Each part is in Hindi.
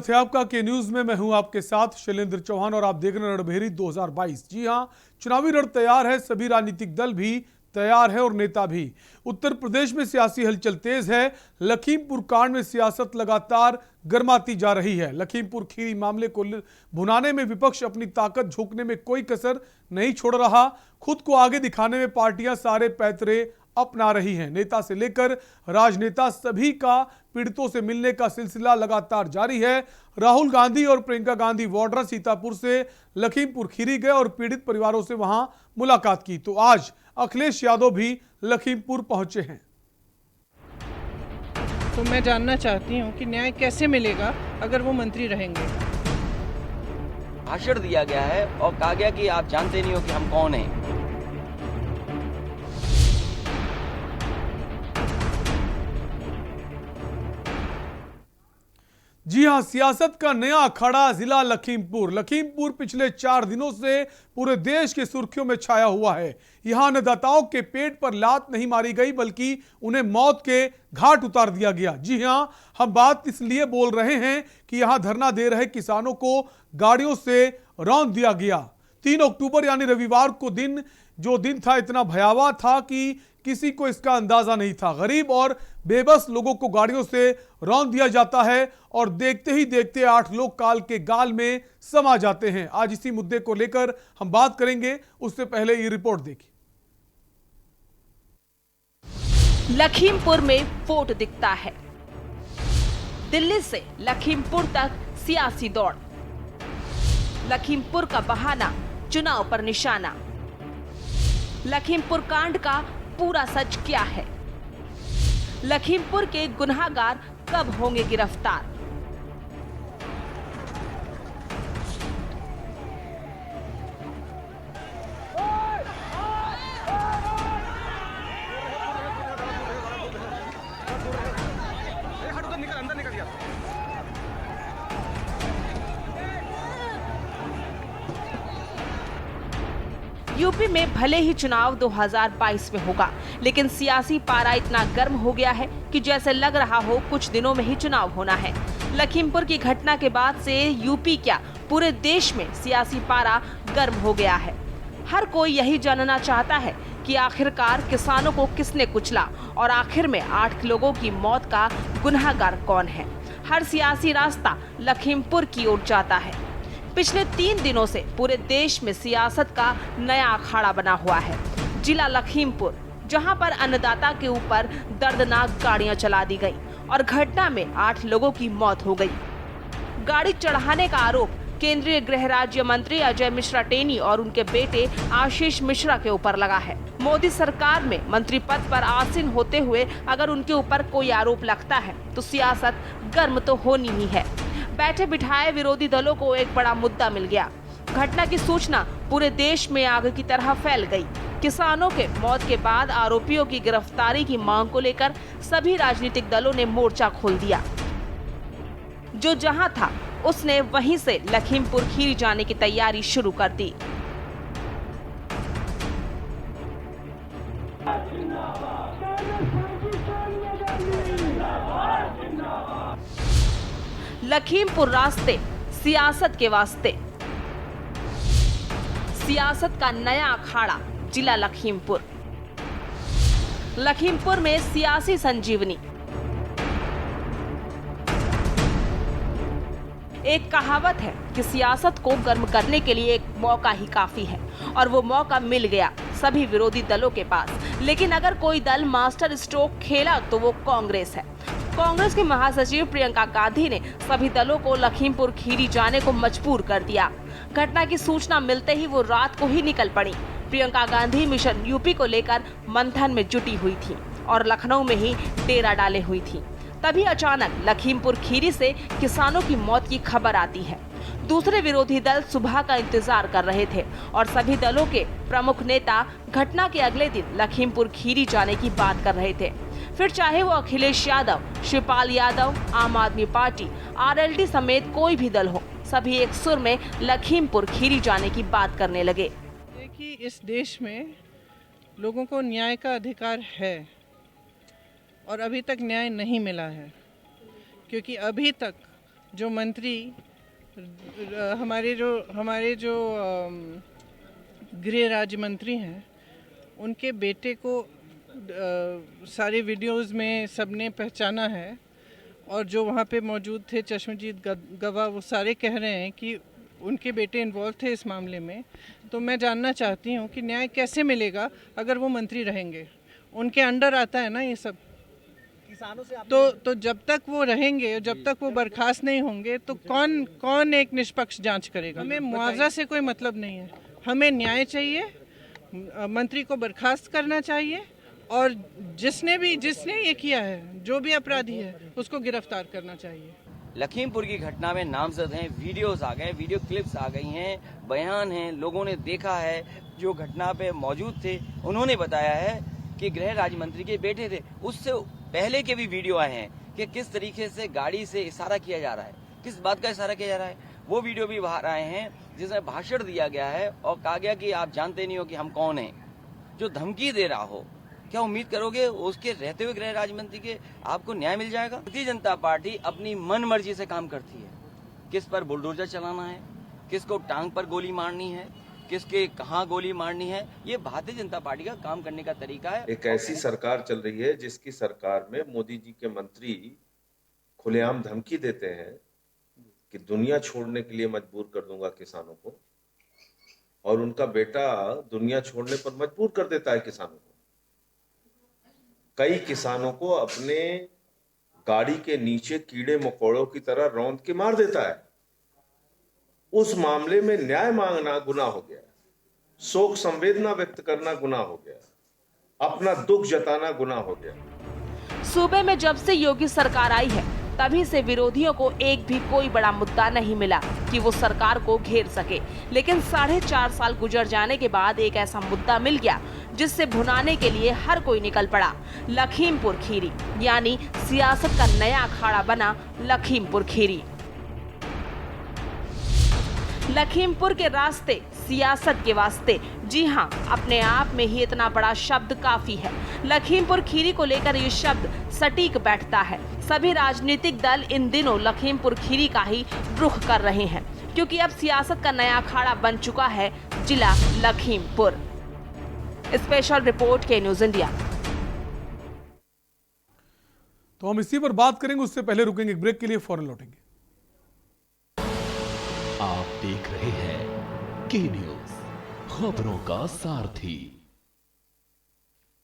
थे आपका के न्यूज में मैं हूं आपके साथ शैलेंद्र चौहान और आप देख रहे हैं रणभेरी 2022। जी हां, चुनावी रण तैयार है, सभी राजनीतिक दल भी तैयार है और नेता भी। उत्तर प्रदेश में सियासी हलचल तेज है। लखीमपुर कांड में सियासत लगातार गर्माती जा रही है। लखीमपुर खीरी मामले को भुनाने में विपक्ष अपनी ताकत झोंकने में कोई कसर नहीं छोड़ रहा। खुद को आगे दिखाने में पार्टियां सारे पैतरे अपना रही हैं। नेता से लेकर राजनेता सभी का पीड़ितों से मिलने का सिलसिला लगातार जारी है। राहुल गांधी और प्रियंका गांधी वाड्रा सीतापुर से लखीमपुर खीरी गए और पीड़ित परिवारों से वहां मुलाकात की। तो आज अखिलेश यादव भी लखीमपुर पहुंचे हैं। तो मैं जानना चाहती हूं कि न्याय कैसे मिलेगा अगर वो मंत्री रहेंगे। भाषण दिया गया है और कहा गया कि आप जानते नहीं हो कि हम कौन हैं। जी हां, सियासत का नया अखाड़ा जिला लखीमपुर। लखीमपुर पिछले 4 दिनों से पूरे देश की सुर्खियों में छाया हुआ है। यहां अन्नदाताओं के पेट पर लात नहीं मारी गई बल्कि उन्हें मौत के घाट उतार दिया गया। जी हां, हम बात इसलिए बोल रहे हैं कि यहां धरना दे रहे किसानों को गाड़ियों से रौंद दिया गया। 3 अक्टूबर यानी रविवार को दिन था इतना भयावह था कि किसी को इसका अंदाजा नहीं था। गरीब और बेबस लोगों को गाड़ियों से रौंद दिया जाता है और देखते ही देखते 8 लोग काल के गाल में समा जाते हैं। आज इसी मुद्दे को लेकर हम बात करेंगे, उससे पहले ये रिपोर्ट देखिए। लखीमपुर में वोट दिखता है। दिल्ली से लखीमपुर तक सियासी दौड़। लखीमपुर का बहाना चुनाव पर निशाना। लखीमपुर कांड का पूरा सच क्या है? लखीमपुर के गुनहगार कब होंगे गिरफ्तार? यूपी में भले ही चुनाव 2022 में होगा, लेकिन सियासी पारा इतना गर्म हो गया है कि जैसे लग रहा हो कुछ दिनों में ही चुनाव होना है। लखीमपुर की घटना के बाद से यूपी क्या पूरे देश में सियासी पारा गर्म हो गया है। हर कोई यही जानना चाहता है कि आखिरकार किसानों को किसने कुचला और आखिर में 8 लोगों की मौत का गुनहगार कौन है। हर सियासी रास्ता लखीमपुर की ओर जाता है। पिछले 3 दिनों से पूरे देश में सियासत का नया अखाड़ा बना हुआ है। जिला लखीमपुर, जहां पर अन्नदाता के ऊपर दर्दनाक गाड़ियां चला दी गई और घटना में 8 लोगों की मौत हो गई। गाड़ी चढ़ाने का आरोप केंद्रीय गृह राज्य मंत्री अजय मिश्रा टेनी और उनके बेटे आशीष मिश्रा के ऊपर लगा है। मोदी सरकार में मंत्री पद पर आसीन होते हुए अगर उनके ऊपर कोई आरोप लगता है तो सियासत गर्म तो होनी ही है। बैठे बिठाए विरोधी दलों को एक बड़ा मुद्दा मिल गया। घटना की सूचना पूरे देश में आग की तरह फैल गई। किसानों के मौत के बाद आरोपियों की गिरफ्तारी की मांग को लेकर सभी राजनीतिक दलों ने मोर्चा खोल दिया। जो जहां था उसने वहीं से लखीमपुर खीरी जाने की तैयारी शुरू कर दी। लखीमपुर रास्ते सियासत के वास्ते। सियासत का नया अखाड़ा जिला लखीमपुर। लखीमपुर में सियासी संजीवनी। एक कहावत है कि सियासत को गर्म करने के लिए एक मौका ही काफी है और वो मौका मिल गया सभी विरोधी दलों के पास। लेकिन अगर कोई दल मास्टर स्ट्रोक खेला तो वो कांग्रेस है। कांग्रेस के महासचिव प्रियंका गांधी ने सभी दलों को लखीमपुर खीरी जाने को मजबूर कर दिया। घटना की सूचना मिलते ही वो रात को ही निकल पड़ी। प्रियंका गांधी मिशन यूपी को लेकर मंथन में जुटी हुई थी और लखनऊ में ही डेरा डाले हुई थी। तभी अचानक लखीमपुर खीरी से किसानों की मौत की खबर आती है। दूसरे विरोधी दल सुबह का इंतजार कर रहे थे और सभी दलों के प्रमुख नेता घटना के अगले दिन लखीमपुर खीरी जाने की बात कर रहे थे। फिर चाहे वो अखिलेश यादव, शिवपाल यादव, आम आदमी पार्टी, आरएलडी समेत कोई भी दल हो, सभी एक सुर में लखीमपुर खीरी जाने की बात करने लगे। देखिए, इस देश में लोगों को न्याय का अधिकार है और अभी तक न्याय नहीं मिला है, क्योंकि अभी तक जो मंत्री हमारे जो गृह राज्य मंत्री हैं, उनके बेटे को सारे वीडियोस में सबने पहचाना है, और जो वहाँ पे मौजूद थे चश्मदीद गवाह, वो सारे कह रहे हैं कि उनके बेटे इन्वॉल्व थे इस मामले में। तो मैं जानना चाहती हूँ कि न्याय कैसे मिलेगा अगर वो मंत्री रहेंगे, उनके अंडर आता है ना ये सब। किसानों से तो जब तक वो रहेंगे, जब तक वो बर्खास्त नहीं होंगे, तो कौन एक निष्पक्ष जांच करेगा? हमें मुआवजा से कोई मतलब नहीं है, हमें न्याय चाहिए, मंत्री को बर्खास्त करना चाहिए, और जिसने ये किया है, जो भी अपराधी है, उसको गिरफ्तार करना चाहिए। लखीमपुर की घटना में नामजद हैं, वीडियोस आ गए, वीडियो क्लिप्स आ गई हैं, बयान हैं, लोगों ने देखा है, जो घटना पे मौजूद थे उन्होंने बताया है कि गृह राज्य मंत्री के बेटे थे। उससे पहले के भी वीडियो आए हैं कि किस तरीके से गाड़ी से इशारा किया जा रहा है, किस बात का इशारा किया जा रहा है। वो वीडियो भी बाहर आए हैं जिसमें भाषण दिया गया है और कहा गया कि आप जानते नहीं हो कि हम कौन हैं। जो धमकी दे रहा हो, क्या उम्मीद करोगे उसके रहते हुए गृह राज्य मंत्री के आपको न्याय मिल जाएगा? भारतीय जनता पार्टी अपनी मन मर्जी से काम करती है। किस पर बुलडोजर चलाना है, किसको टांग पर गोली मारनी है, किसके कहाँ गोली मारनी है, ये भारतीय जनता पार्टी का काम करने का तरीका है। एक ऐसी सरकार चल रही है जिसकी सरकार में मोदी जी के मंत्री खुलेआम धमकी देते हैं कि दुनिया छोड़ने के लिए मजबूर कर दूंगा किसानों को, और उनका बेटा दुनिया छोड़ने पर मजबूर कर देता है किसानों को। कई किसानों को अपने गाड़ी के नीचे कीड़े मकोड़ों की तरह रौंद के मार देता है। उस मामले में न्याय मांगना गुनाह हो गया, शोक संवेदना व्यक्त करना गुनाह हो गया, अपना दुख जताना गुनाह हो गया। सूबे में जब से योगी सरकार आई है, तभी से विरोधियों को एक भी कोई बड़ा मुद्दा नहीं मिला कि वो सरकार को घेर सके। लेकिन 4.5 साल गुजर जाने के बाद एक ऐसा मुद्दा मिल गया जिससे भुनाने के लिए हर कोई निकल पड़ा। लखीमपुर खीरी, यानी सियासत का नया अखाड़ा बना लखीमपुर खीरी। लखीमपुर के रास्ते सियासत के वास्ते, जी हाँ, अपने आप में ही इतना बड़ा शब्द काफी है। लखीमपुर खीरी को लेकर ये शब्द सटीक बैठता है। सभी राजनीतिक दल इन दिनों लखीमपुर खीरी का ही रुख कर रहे हैं, क्योंकि अब सियासत का नया अखाड़ा बन चुका है जिला लखीमपुर। स्पेशल रिपोर्ट के न्यूज इंडिया। तो हम इसी पर बात करेंगे, उससे पहले रुकेंगे एक ब्रेक के लिए, फौरन लौटेंगे। आप देख रहे हैं के न्यूज, खबरों का सारथी।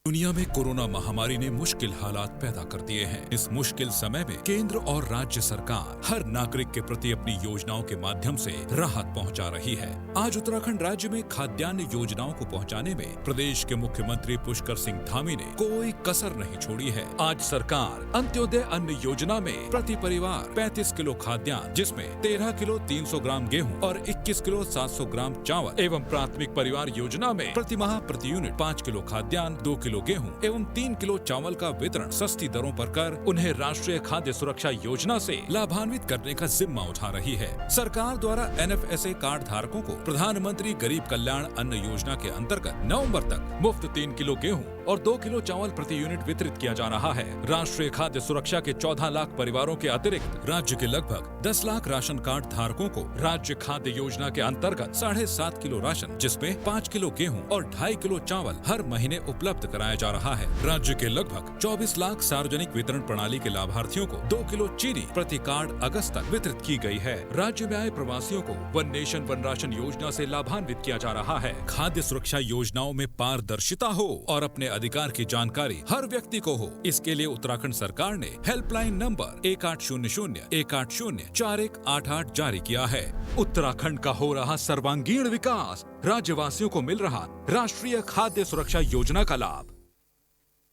दुनिया में कोरोना महामारी ने मुश्किल हालात पैदा कर दिए हैं। इस मुश्किल समय में केंद्र और राज्य सरकार हर नागरिक के प्रति अपनी योजनाओं के माध्यम से राहत पहुंचा रही है। आज उत्तराखंड राज्य में खाद्यान्न योजनाओं को पहुंचाने में प्रदेश के मुख्यमंत्री पुष्कर सिंह धामी ने कोई कसर नहीं छोड़ी है। आज सरकार अंत्योदय अन्न योजना में प्रति परिवार 35 किलो खाद्यान्न, जिसमें 13 किलो 300 ग्राम गेहूँ और 21 किलो 700 ग्राम चावल, एवं प्राथमिक परिवार योजना में प्रति माह प्रति यूनिट 5 किलो खाद्यान्न, 2 किलो गेहूं एवं 3 किलो चावल का वितरण सस्ती दरों पर कर उन्हें राष्ट्रीय खाद्य सुरक्षा योजना से लाभान्वित करने का जिम्मा उठा रही है। सरकार द्वारा NFSA कार्ड धारकों को प्रधानमंत्री गरीब कल्याण अन्न योजना के अंतर्गत नवंबर तक मुफ्त 3 किलो गेहूं और 2 किलो चावल प्रति यूनिट वितरित किया जा रहा है। राष्ट्रीय खाद्य सुरक्षा के 14 लाख परिवारों के अतिरिक्त राज्य के लगभग 10 लाख राशन कार्ड धारकों को राज्य खाद्य योजना के अंतर्गत 7.5 किलो राशन, जिसमें 5 किलो गेहूं और 2.5 किलो चावल हर महीने उपलब्ध कराया जा रहा है। राज्य के लगभग 24 लाख सार्वजनिक वितरण प्रणाली के लाभार्थियों को 2 किलो चीनी प्रति कार्ड अगस्त तक वितरित की गई है। राज्य में आए प्रवासियों को वन नेशन वन राशन योजना से लाभान्वित किया जा रहा है। खाद्य सुरक्षा योजनाओं में पारदर्शिता हो और अपने अधिकार की जानकारी हर व्यक्ति को हो, इसके लिए उत्तराखंड सरकार ने हेल्पलाइन नंबर 1800-180-4188 जारी किया है। उत्तराखंड का हो रहा सर्वांगीण विकास, राज्यवासियों को मिल रहा राष्ट्रीय खाद्य सुरक्षा योजना का लाभ।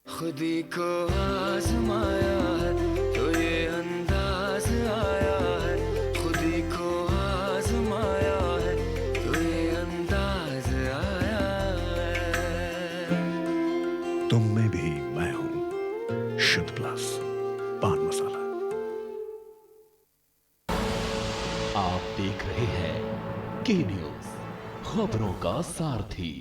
खुदी को आजमाया है तो ये अंदाज आया है, खुदी को आजमाया है तो ये अंदाज आया है। तुम में भी मैं हूं, शुद्ध प्लस पान मसाला। आप देख रहे हैं के न्यूज, खबरों का सारथी।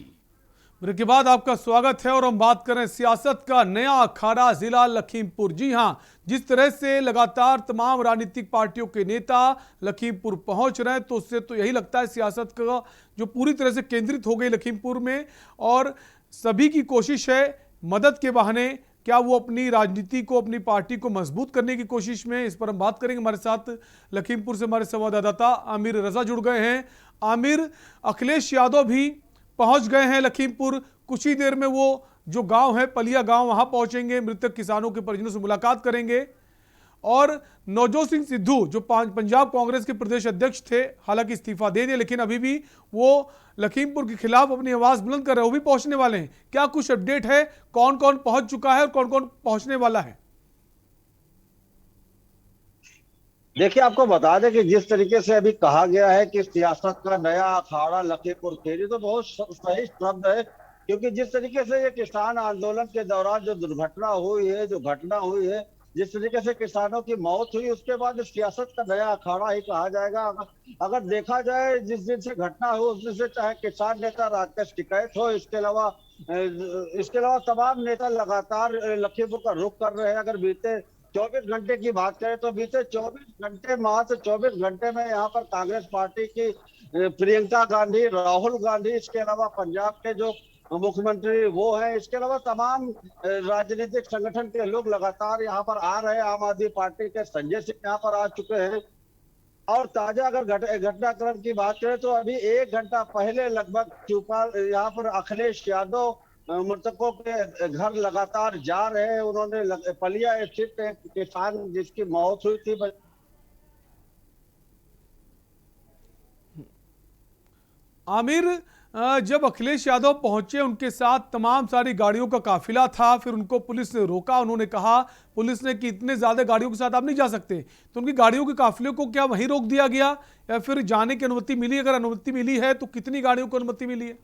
ब्रेक के बाद आपका स्वागत है और हम बात करें सियासत का नया अखाड़ा जिला लखीमपुर। जी हां, जिस तरह से लगातार तमाम राजनीतिक पार्टियों के नेता लखीमपुर पहुंच रहे हैं तो उससे तो यही लगता है सियासत का जो पूरी तरह से केंद्रित हो गई लखीमपुर में, और सभी की कोशिश है मदद के बहाने क्या वो अपनी राजनीति को, अपनी पार्टी को मजबूत करने की कोशिश में। इस पर हम बात करेंगे। हमारे साथ लखीमपुर से हमारे संवाददाता आमिर रजा जुड़ गए हैं। आमिर, अखिलेश यादव भी पहुंच गए हैं लखीमपुर। कुछ ही देर में वो जो गांव है पलिया गांव, वहां पहुंचेंगे, मृतक किसानों के परिजनों से मुलाकात करेंगे। और नवजोत सिंह सिद्धू जो पंजाब कांग्रेस के प्रदेश अध्यक्ष थे, हालांकि इस्तीफा दे दिया, लेकिन अभी भी वो लखीमपुर के खिलाफ अपनी आवाज बुलंद कर रहे हैं, वो भी पहुंचने वाले हैं। क्या कुछ अपडेट है, कौन कौन पहुंच चुका है और कौन कौन पहुंचने वाला है? देखिए, आपको बता दें कि जिस तरीके से अभी कहा गया है कि सियासत का नया अखाड़ा लखीमपुर खीरी, तो बहुत सही शब्द है, क्योंकि जिस तरीके से ये किसान आंदोलन के दौरान जो दुर्घटना हुई है, जो घटना हुई है, जिस तरीके से किसानों की मौत हुई, उसके बाद सियासत का नया अखाड़ा ही कहा जाएगा। अगर देखा जाए जिस दिन से घटना हुई उस दिन से चाहे किसान नेता राकेश टिकैत हो, इसके अलावा तमाम नेता लगातार लखीमपुर का रुख कर रहे हैं। अगर बीते 24 घंटे की बात करें तो बीते 24 घंटे, मात्र 24 घंटे में यहाँ पर कांग्रेस पार्टी की प्रियंका गांधी, राहुल गांधी, इसके अलावा पंजाब के जो मुख्यमंत्री वो है, इसके अलावा तमाम राजनीतिक संगठन के लोग लगातार यहाँ पर आ रहे हैं। आम आदमी पार्टी के संजय सिंह यहाँ पर आ चुके हैं। और ताजा अगर घटनाक्रम की बात करें तो अभी 1 घंटा पहले लगभग यहाँ पर अखिलेश यादव मृतकों के घर लगातार जा रहे हैं। उन्होंने पलिया स्थित एक किसान जिसकी मौत हुई थी, आमिर, जब अखिलेश यादव पहुंचे उनके साथ तमाम सारी गाड़ियों का काफिला था, फिर उनको पुलिस ने रोका। उन्होंने कहा पुलिस ने कि इतने ज्यादा गाड़ियों के साथ आप नहीं जा सकते, तो उनकी गाड़ियों के काफिले को क्या वहीं रोक दिया गया या फिर जाने की अनुमति मिली? अगर अनुमति मिली है तो कितनी गाड़ियों को अनुमति मिली है?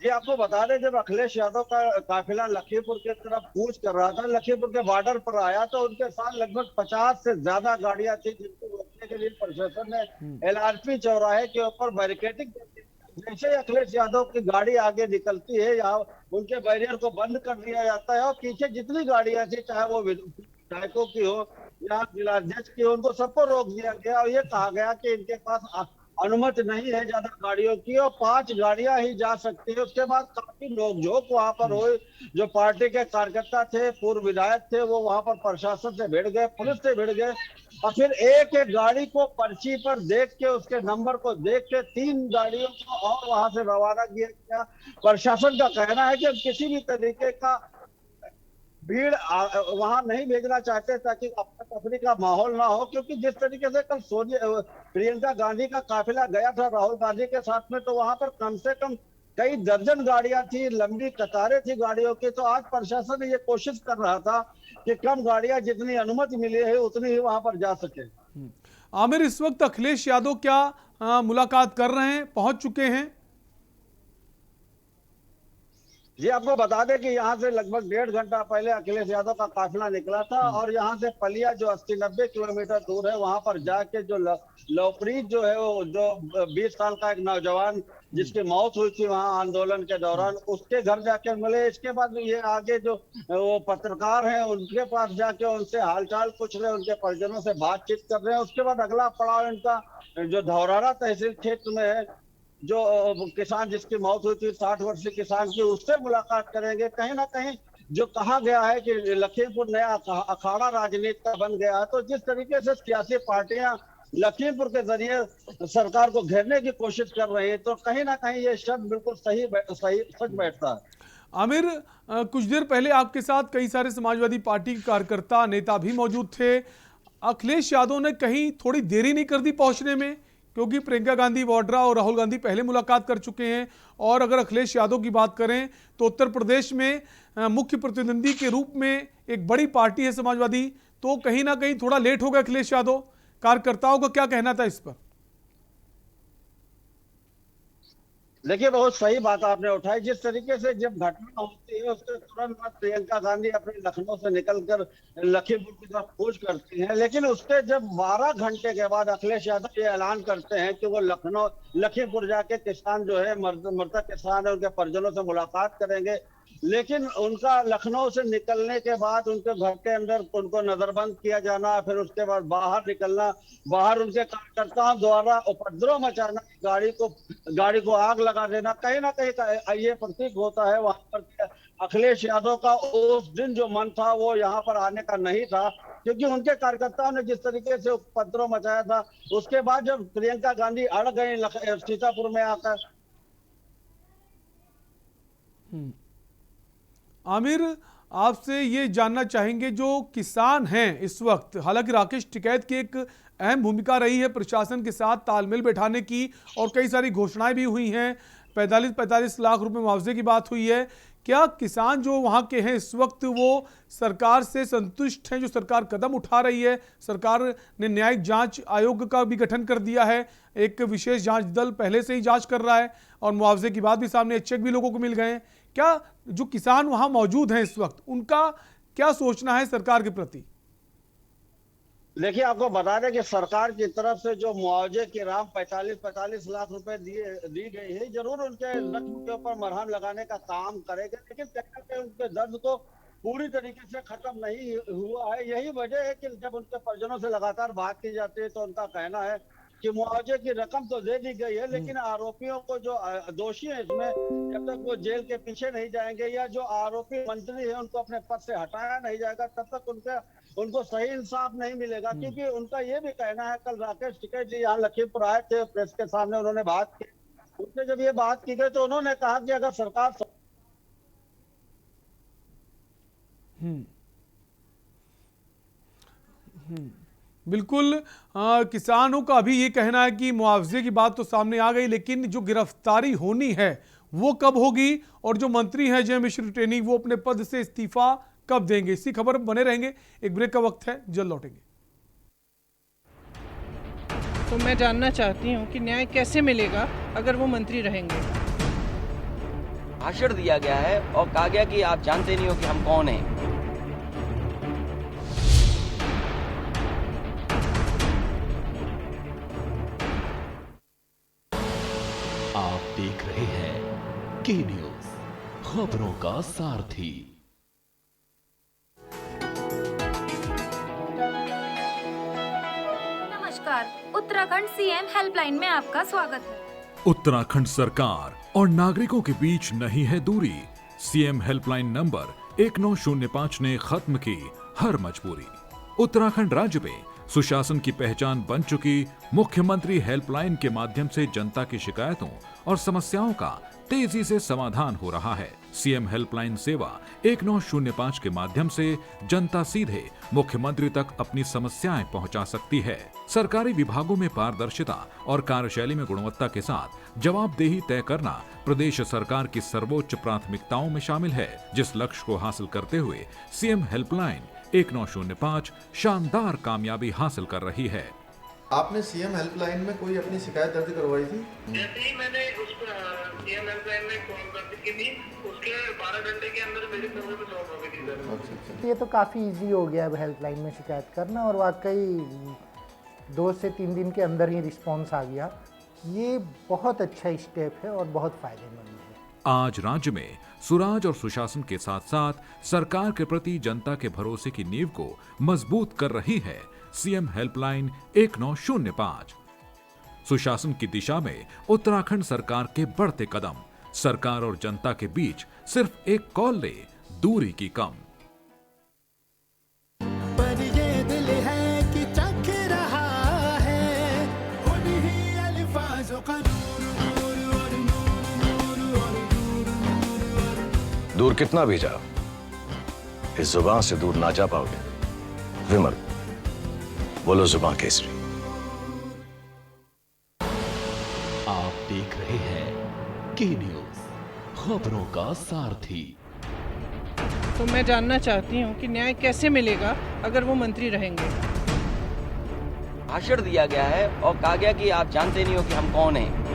जी, आपको बता दें, जब अखिलेश यादव का काफिला लखीमपुर की तरफ कूच कर रहा था, लखीमपुर के बॉर्डर पर आया, तो उनके साथ लगभग 50 से ज्यादा गाड़ियां थी, जिनको रोकने के लिए प्रशासन ने LRP चौराहे के ऊपर बैरिकेडिंग कर दी। जैसे ही अखिलेश यादव की गाड़ी आगे निकलती है, यहाँ उनके बैरियर को बंद कर दिया जाता है और पीछे जितनी गाड़ियां थी, चाहे वो विधायकों की हो या जिलाध्यक्ष की हो, उनको सबको रोक दिया गया। और ये कहा गया कि इनके पास अनुमति नहीं है ज्यादा गाड़ियों की और 5 गाड़ियां ही जा सकती है। उसके बाद काफी नोकझोंक वहां पर हुई। जो पार्टी के कार्यकर्ता थे, पूर्व विधायक थे, वो वहां पर प्रशासन से भिड़ गए, पुलिस से भिड़ गए और फिर एक एक गाड़ी को पर्ची पर देख के, उसके नंबर को देख के 3 गाड़ियों को और वहां से रवाना किया गया। प्रशासन का कहना है कि किसी भी तरीके का भीड़ वहां नहीं भेजना चाहते ताकि अफरा तफरी का माहौल ना हो, क्योंकि जिस तरीके से कल प्रियंका गांधी का काफिला गया था राहुल गांधी के साथ में, तो वहां पर कम से कम कई दर्जन गाड़ियां थी, लंबी कतारें थी गाड़ियों की। तो आज प्रशासन ये कोशिश कर रहा था कि कम गाड़ियां, जितनी अनुमति मिली है उतनी ही वहां पर जा सके। आमिर, इस वक्त अखिलेश यादव क्या मुलाकात कर रहे हैं, पहुंच चुके हैं? जी, आपको बता दें कि यहाँ से लगभग 1.5 घंटा पहले अखिलेश यादव का काफिला निकला था और यहाँ से पलिया जो 80-90 किलोमीटर दूर है, वहां पर जाके जो लवप्रीत जो है, वो जो 20 साल का एक नौजवान जिसकी मौत हुई थी वहां आंदोलन के दौरान, उसके घर जाके मिले। इसके बाद ये आगे जो वो पत्रकार हैं उनके पास जाके उनसे हालचाल पूछ रहे, उनके परिजनों से बातचीत कर रहे हैं। उसके बाद अगला पड़ाव इनका जो धौरारा तहसील क्षेत्र में है, जो किसान जिसकी मौत हुई थी 60 वर्षीय किसान की, उससे मुलाकात करेंगे। कहीं ना कहीं जो कहा गया है कि लखीमपुर नया अखाड़ा राजनीति का बन गया है, तो जिस तरीके से सियासी पार्टियां लखीमपुर के जरिए सरकार को घेरने की कोशिश कर रही है, तो कहीं ना कहीं ये शब्द बिल्कुल सही सच बैठता है। आमिर, कुछ देर पहले आपके साथ कई सारे समाजवादी पार्टी के कार्यकर्ता, नेता भी मौजूद थे। अखिलेश यादव ने कहीं थोड़ी देरी नहीं कर दी पहुंचने में, क्योंकि प्रियंका गांधी वाड्रा और राहुल गांधी पहले मुलाकात कर चुके हैं। और अगर अखिलेश यादव की बात करें तो उत्तर प्रदेश में मुख्य प्रतिद्वंदी के रूप में एक बड़ी पार्टी है समाजवादी, तो कहीं ना कहीं थोड़ा लेट हो गया अखिलेश यादव। कार्यकर्ताओं का क्या कहना था इस पर? देखिए, बहुत सही बात आपने उठाई। जिस तरीके से जब घटना होती है उसके तुरंत बाद प्रियंका गांधी अपने लखनऊ से निकलकर लखीमपुर की तरफ कूच करती हैं, लेकिन उसके जब 12 घंटे के बाद अखिलेश यादव ये ऐलान करते हैं कि वो लखीमपुर जाके किसान जो है मृतक किसान है उनके परिजनों से मुलाकात करेंगे, लेकिन उनका लखनऊ से निकलने के बाद उनके घर के अंदर उनको नजरबंद किया जाना, फिर उसके बाद बाहर निकलना, बाहर उनके कार्यकर्ताओं द्वारा उपद्रव मचाना, गाड़ी को आग लगा देना, कहीं ना कहीं ये प्रतीक होता है वहां पर कि अखिलेश यादव का उस दिन जो मन था वो यहाँ पर आने का नहीं था, क्योंकि उनके कार्यकर्ताओं ने जिस तरीके से उपद्रव मचाया था। उसके बाद जब प्रियंका गांधी अड़ गई सीतापुर में आकर। आमिर, आपसे ये जानना चाहेंगे, जो किसान हैं इस वक्त, हालांकि राकेश टिकैत की एक अहम भूमिका रही है प्रशासन के साथ तालमेल बैठाने की और कई सारी घोषणाएं भी हुई हैं, 45 लाख रुपए मुआवजे की बात हुई है। क्या किसान जो वहां के हैं इस वक्त वो सरकार से संतुष्ट हैं जो सरकार कदम उठा रही है? सरकार ने न्यायिक जांच आयोग का भी गठन कर दिया है, एक विशेष जांच दल पहले से ही जांच कर रहा है और मुआवजे की बात भी सामने, चेक भी लोगों को मिल गए हैं। क्या जो किसान वहां मौजूद हैं इस वक्त, उनका क्या सोचना है सरकार के प्रति? देखिए, आपको बता दें कि सरकार की तरफ से जो मुआवजे की राम 45 लाख रुपए दी गई है, जरूर उनके जख्म के ऊपर मरहम लगाने का काम करेगा, लेकिन कहीं ना कहीं उनके दर्द को पूरी तरीके से खत्म नहीं हुआ है। यही वजह है कि जब उनके परिजनों से लगातार बात की जाती है तो उनका कहना है कि मुआवजे की रकम तो दे दी गई है, लेकिन आरोपियों को जो दोषी है इसमें, जब तक वो जेल के पीछे नहीं जाएंगे या जो आरोपी मंत्री है उनको अपने पद से हटाया नहीं जाएगा, तब तक उनको सही इंसाफ नहीं मिलेगा। क्योंकि उनका ये भी कहना है, कल राकेश टिकैत जी यहाँ लखीमपुर आए थे, प्रेस के सामने उन्होंने बात की, उनसे जब ये बात की गई तो उन्होंने कहा कि अगर सरकार बिल्कुल, किसानों का अभी ये कहना है कि मुआवजे की बात तो सामने आ गई, लेकिन जो गिरफ्तारी होनी है वो कब होगी और जो मंत्री हैं जय मिश्र टेनी वो अपने पद से इस्तीफा कब देंगे? इसी खबर बने रहेंगे। एक ब्रेक का वक्त है, जल्द लौटेंगे। तो मैं जानना चाहती हूँ कि न्याय कैसे मिलेगा अगर वो मंत्री रहेंगे? भाषण दिया गया है और कहा गया कि आप जानते नहीं हो कि हम कौन हैं। आप देख रहे हैं के न्यूज, खबरों का सारथी। उत्तराखंड सीएम हेल्पलाइन में आपका स्वागत है। उत्तराखंड सरकार और नागरिकों के बीच नहीं है दूरी। सीएम हेल्पलाइन नंबर 1905 ने खत्म की हर मजबूरी। उत्तराखंड राज्य में सुशासन की पहचान बन चुकी मुख्यमंत्री हेल्पलाइन के माध्यम से जनता की शिकायतों और समस्याओं का तेजी से समाधान हो रहा है। सीएम हेल्पलाइन सेवा 1905 के माध्यम से जनता सीधे मुख्यमंत्री तक अपनी समस्याएं पहुंचा सकती है। सरकारी विभागों में पारदर्शिता और कार्यशैली में गुणवत्ता के साथ जवाबदेही तय करना प्रदेश सरकार की सर्वोच्च प्राथमिकताओं में शामिल है, जिस लक्ष्य को हासिल करते हुए सीएम हेल्पलाइन 1905 शानदार कामयाबी हासिल कर रही है। आपने सीएम हेल्पलाइन में कोई अपनी शिकायत दर्ज करवाई थी? जैसे ही मैंने उस सीएम हेल्पलाइन में कॉल कर की थी, उसके 12 घंटे के अंदर मेरे सर्वे में सॉल्व हो गई थी सर। अच्छा। ये तो काफ़ी इजी हो गया है हेल्पलाइन में शिकायत करना, और वाकई 2 से 3 दिन के अंदर ही रिस्पॉन्स आ गया। ये बहुत अच्छा स्टेप है और बहुत फायदेमंद है। आज राज्य में सुराज और सुशासन के साथ साथ सरकार के प्रति जनता के भरोसे की नींव को मजबूत कर रही है सीएम हेल्पलाइन 1905। सुशासन की दिशा में उत्तराखंड सरकार के बढ़ते कदम, सरकार और जनता के बीच सिर्फ एक कॉल ले दूरी की कम। पर ये दिल है कि चख रहा है उन्हीं अल्फाजों का दूर कितना भी जाओ, इस जुबान से दूर ना जा पाओगे। विमल, बोलो जुबान केसरी। आप देख रहे हैं के न्यूज, खबरों का सारथी। तो मैं जानना चाहती हूँ कि न्याय कैसे मिलेगा अगर वो मंत्री रहेंगे? भाषण दिया गया है और कहा गया कि आप जानते नहीं हो कि हम कौन हैं।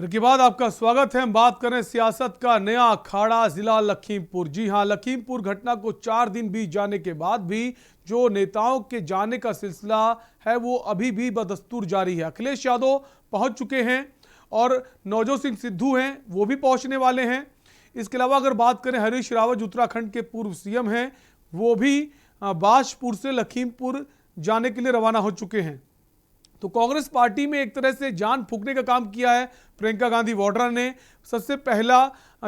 ब्रेक के बाद आपका स्वागत है। हम बात करें सियासत का नया अखाड़ा जिला लखीमपुर। जी हां, लखीमपुर घटना को 4 दिन बीत जाने के बाद भी जो नेताओं के जाने का सिलसिला है वो अभी भी बदस्तूर जारी है। अखिलेश यादव पहुंच चुके हैं और नवजोत सिंह सिद्धू हैं, वो भी पहुंचने वाले हैं। इसके अलावा अगर बात करें हरीश रावत जो उत्तराखंड के पूर्व सीएम हैं, वो भी बाजपुर से लखीमपुर जाने के लिए रवाना हो चुके हैं। तो कांग्रेस पार्टी में एक तरह से जान फूंकने का काम किया है प्रियंका गांधी वाड्रा ने। सबसे पहला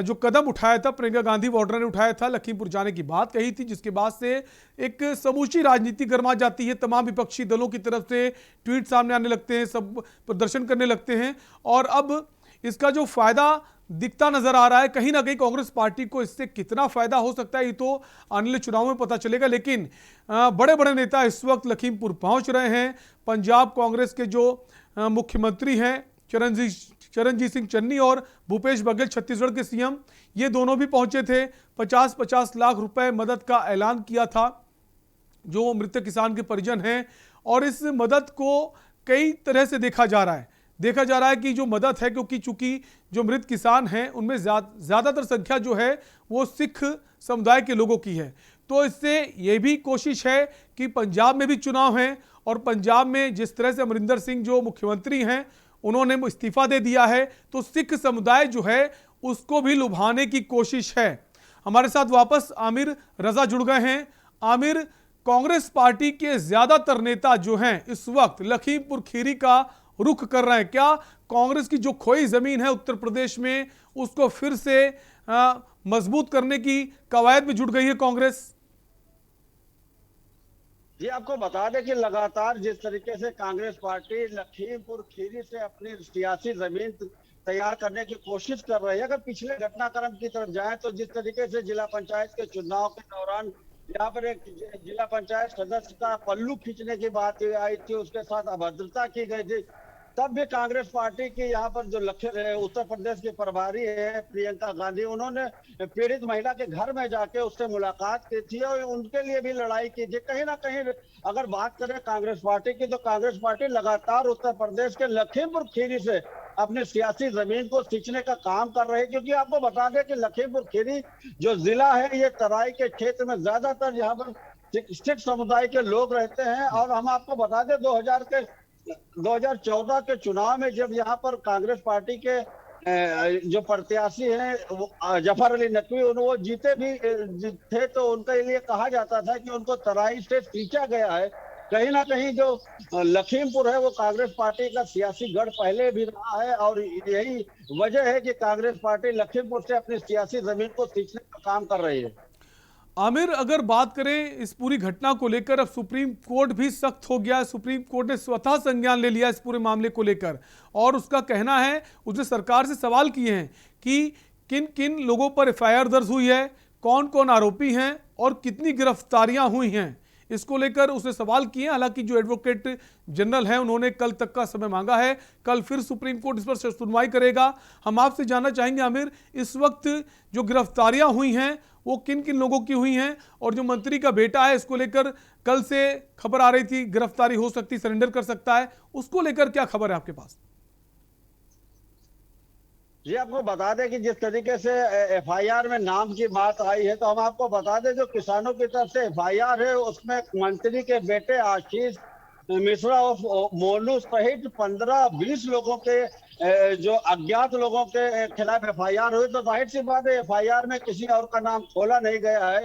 जो कदम उठाया था प्रियंका गांधी वाड्रा ने उठाया था, लखीमपुर जाने की बात कही थी, जिसके बाद से एक समूची राजनीति गर्मा जाती है। तमाम विपक्षी दलों की तरफ से ट्वीट सामने आने लगते हैं, सब प्रदर्शन करने लगते हैं और अब इसका जो फायदा दिखता नजर आ रहा है, कहीं ना कहीं कांग्रेस पार्टी को इससे कितना फायदा हो सकता है ये तो आने वाले चुनाव में पता चलेगा। लेकिन बड़े बड़े नेता इस वक्त लखीमपुर पहुंच रहे हैं। पंजाब कांग्रेस के जो मुख्यमंत्री हैं चरणजीत सिंह चन्नी और भूपेश बघेल छत्तीसगढ़ के सीएम, ये दोनों भी पहुंचे थे। 50-50 लाख रुपए मदद का ऐलान किया था जो मृतक किसान के परिजन हैं और इस मदद को कई तरह से देखा जा रहा है कि जो मदद है, क्योंकि चूंकि जो मृत किसान हैं उनमें ज़्यादातर संख्या जो है वो सिख समुदाय के लोगों की है। तो इससे ये भी कोशिश है कि पंजाब में भी चुनाव हैं और पंजाब में जिस तरह से अमरिंदर सिंह जो मुख्यमंत्री हैं उन्होंने इस्तीफा दे दिया है, तो सिख समुदाय जो है उसको भी लुभाने की कोशिश है। हमारे साथ वापस आमिर रजा जुड़ गए हैं। आमिर, कांग्रेस पार्टी के ज़्यादातर नेता जो हैं इस वक्त लखीमपुर खीरी का रुख कर रहे हैं। क्या कांग्रेस की जो खोई जमीन है उत्तर प्रदेश में उसको फिर से मजबूत करने की कवायद में जुट गई है कांग्रेस? जी, आपको बता दें कि लगातार जिस तरीके से कांग्रेस पार्टी लखीमपुर खीरी से अपनी सियासी जमीन तैयार करने की कोशिश कर रही है, अगर पिछले घटनाक्रम की तरफ जाए तो जिस तरीके से जिला पंचायत के चुनाव के दौरान यहाँ पर एक जिला पंचायत सदस्य का पल्लू खींचने की बात आई थी, उसके साथ अभद्रता की गई थी, तब भी कांग्रेस पार्टी की यहाँ पर जो उत्तर प्रदेश की प्रभारी है प्रियंका गांधी, उन्होंने पीड़ित महिला के घर में जाके उससे मुलाकात की थी और उनके लिए भी लड़ाई की थी। कहीं ना कहीं अगर बात करें कांग्रेस पार्टी की, तो कांग्रेस पार्टी लगातार उत्तर प्रदेश के लखीमपुर खीरी से अपनी सियासी जमीन को सींचने का काम कर रही है, क्योंकि आपको बता दें कि लखीमपुर खीरी जो जिला है ये तराई के क्षेत्र में ज्यादातर यहाँ पर सिख समुदाय के लोग रहते हैं। और हम आपको बता दें 2014 के चुनाव में जब यहाँ पर कांग्रेस पार्टी के जो प्रत्याशी हैं जफर अली नकवी वो जीते भी थे, तो उनके लिए कहा जाता था कि उनको तराई से सींचा गया है। कहीं ना कहीं जो लखीमपुर है वो कांग्रेस पार्टी का सियासी गढ़ पहले भी रहा है और यही वजह है कि कांग्रेस पार्टी लखीमपुर से अपनी सियासी जमीन को सींचने का काम कर रही है। आमिर, अगर बात करें इस पूरी घटना को लेकर, अब सुप्रीम कोर्ट भी सख्त हो गया है। सुप्रीम कोर्ट ने स्वतः संज्ञान ले लिया इस पूरे मामले को लेकर और उसका कहना है, उसने सरकार से सवाल किए हैं कि किन किन लोगों पर एफआईआर दर्ज हुई है, कौन कौन आरोपी हैं और कितनी गिरफ्तारियां हुई हैं, इसको लेकर उसने सवाल किए। हालांकि जो एडवोकेट जनरल है उन्होंने कल तक का समय मांगा है, कल फिर सुप्रीम कोर्ट इस पर सुनवाई करेगा। हम आपसे जानना चाहेंगे आमिर, इस वक्त जो गिरफ्तारियां हुई हैं वो किन किन लोगों की हुई हैं और जो मंत्री का बेटा है इसको लेकर कल से खबर आ रही थी गिरफ्तारी हो सकती, सरेंडर कर सकता है, उसको लेकर क्या खबर है आपके पास? जी, आपको बता दें कि जिस तरीके से एफआईआर में नाम की बात आई है, तो हम आपको बता दें जो किसानों की तरफ से एफआईआर है उसमें मंत्री के बेटे आशीष मिश्रा और मोनू सहित 15-20 लोगों के जो अज्ञात लोगों के खिलाफ एफआईआर हुई। तो जाहिर सी बात है एफआईआर में किसी और का नाम खोला नहीं गया है।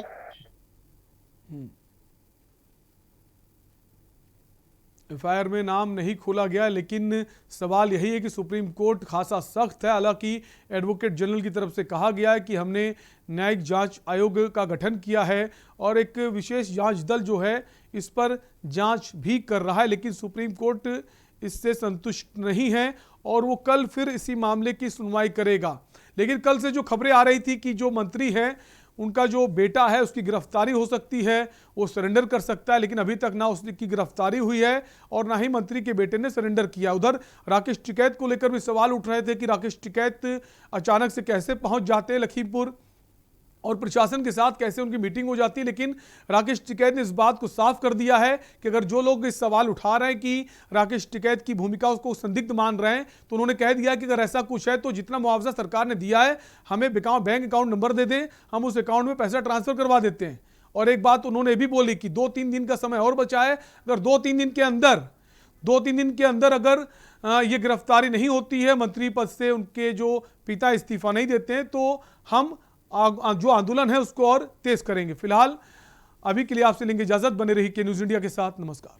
एफआईआर में नाम नहीं खोला गया, लेकिन सवाल यही है कि सुप्रीम कोर्ट खासा सख्त है। हालांकि एडवोकेट जनरल की तरफ से कहा गया है कि हमने न्यायिक जांच आयोग का गठन किया है और एक विशेष जांच दल जो है इस पर जांच भी कर रहा है, लेकिन सुप्रीम कोर्ट इससे संतुष्ट नहीं है और वो कल फिर इसी मामले की सुनवाई करेगा। लेकिन कल से जो खबरें आ रही थी कि जो मंत्री है उनका जो बेटा है उसकी गिरफ्तारी हो सकती है, वो सरेंडर कर सकता है, लेकिन अभी तक ना उसकी गिरफ्तारी हुई है और ना ही मंत्री के बेटे ने सरेंडर किया। उधर राकेश टिकैत को लेकर भी सवाल उठ रहे थे कि राकेश टिकैत अचानक से कैसे पहुंच जाते हैं लखीमपुर, और प्रशासन के साथ कैसे उनकी मीटिंग हो जाती है। लेकिन राकेश टिकैत ने इस बात को साफ कर दिया है कि अगर जो लोग इस सवाल उठा रहे हैं कि राकेश टिकैत की भूमिका उसको संदिग्ध मान रहे हैं, तो उन्होंने कह दिया कि अगर ऐसा कुछ है तो जितना मुआवजा सरकार ने दिया है हमें बैंक अकाउंट नंबर दे दें, हम उस अकाउंट में पैसा ट्रांसफर करवा देते हैं। और एक बात उन्होंने भी बोली कि 2-3 दिन का समय और बचा है, अगर 2-3 दिन के अंदर अगर ये गिरफ्तारी नहीं होती है, मंत्री पद से उनके जो पिता इस्तीफा नहीं देते हैं, तो हम जो आंदोलन है उसको और तेज करेंगे। फिलहाल अभी के लिए आपसे लेंगे इजाजत। बने रही के न्यूज़ इंडिया के साथ। नमस्कार।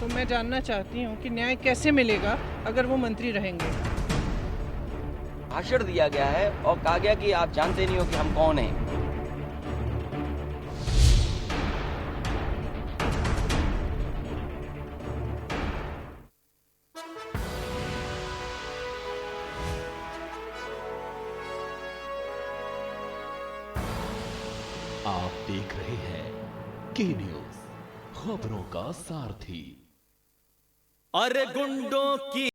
तो मैं जानना चाहती हूँ कि न्याय कैसे मिलेगा अगर वो मंत्री रहेंगे। भाषण दिया गया है और कहा गया कि आप जानते नहीं हो कि हम कौन हैं। आप देख रहे हैं के न्यूज़, खबरों का सारथी। अरे गुंडों की